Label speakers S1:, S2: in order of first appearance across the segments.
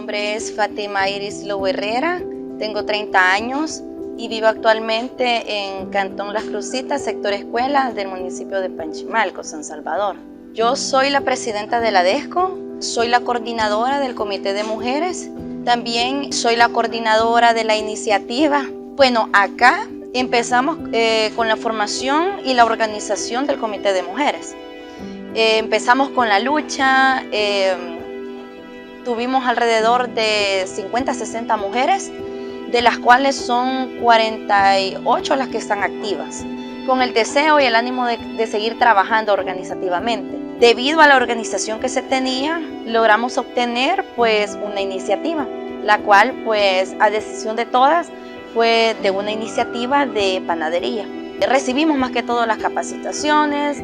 S1: nombre es Fátima Iris Lobo Herrera, tengo 30 años y vivo actualmente en Cantón Las Cruzitas, sector escuela del municipio de Panchimalco, San Salvador. Yo soy la presidenta de la DESCO, soy la coordinadora del Comité de Mujeres, también soy la coordinadora de la iniciativa. Bueno, acá empezamos con la formación y la organización del Comité de Mujeres. Empezamos con la lucha, tuvimos alrededor de 50-60 mujeres, de las cuales son 48 las que están activas, con el deseo y el ánimo de seguir trabajando organizativamente. Debido a la organización que se tenía, logramos obtener pues una iniciativa, la cual pues a decisión de todas fue de una iniciativa de panadería. Recibimos más que todo las capacitaciones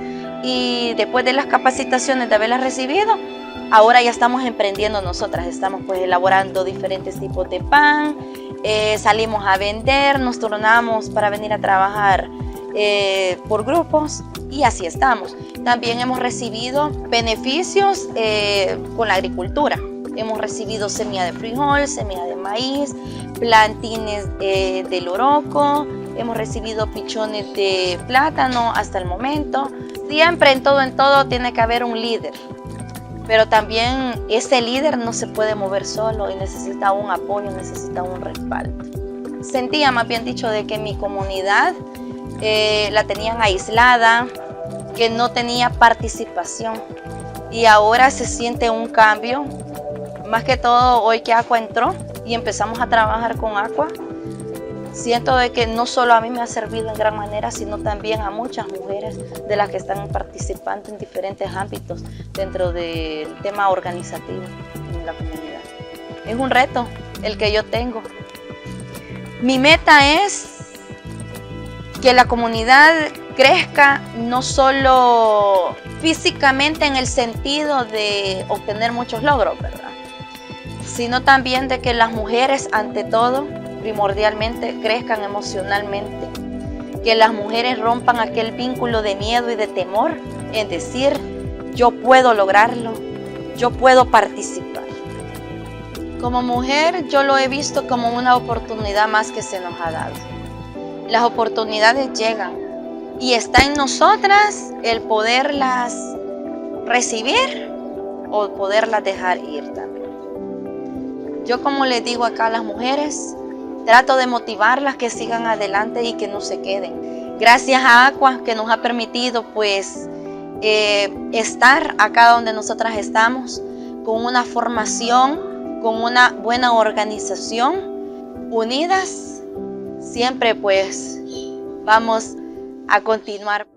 S1: y después de las capacitaciones de haberlas recibido, ahora ya estamos emprendiendo nosotras, estamos pues elaborando diferentes tipos de pan, salimos a vender, nos turnamos para venir a trabajar por grupos y así estamos. También hemos recibido beneficios con la agricultura. Hemos recibido semilla de frijol, semilla de maíz, plantines de loroco, hemos recibido pichones de plátano hasta el momento. Siempre en todo tiene que haber un líder, pero también ese líder no se puede mover solo y necesita un apoyo, necesita un respaldo. Sentía, más bien dicho, de que mi comunidad la tenían aislada, que no tenía participación y ahora se siente un cambio. Más que todo hoy que Aqua entró y empezamos a trabajar con Aqua, siento de que no solo a mí me ha servido en gran manera, sino también a muchas mujeres de las que están participando en diferentes ámbitos dentro del tema organizativo en la comunidad. Es un reto el que yo tengo. Mi meta es que la comunidad crezca no solo físicamente en el sentido de obtener muchos logros, ¿verdad?, sino también de que las mujeres, ante todo, primordialmente, crezcan emocionalmente. Que las mujeres rompan aquel vínculo de miedo y de temor en decir, yo puedo lograrlo, yo puedo participar. Como mujer, yo lo he visto como una oportunidad más que se nos ha dado. Las oportunidades llegan y está en nosotras el poderlas recibir o poderlas dejar ir también. Yo, como les digo acá a las mujeres, trato de motivarlas que sigan adelante y que no se queden. Gracias a Aqua que nos ha permitido pues estar acá donde nosotras estamos, con una formación, con una buena organización, unidas, siempre pues vamos a continuar.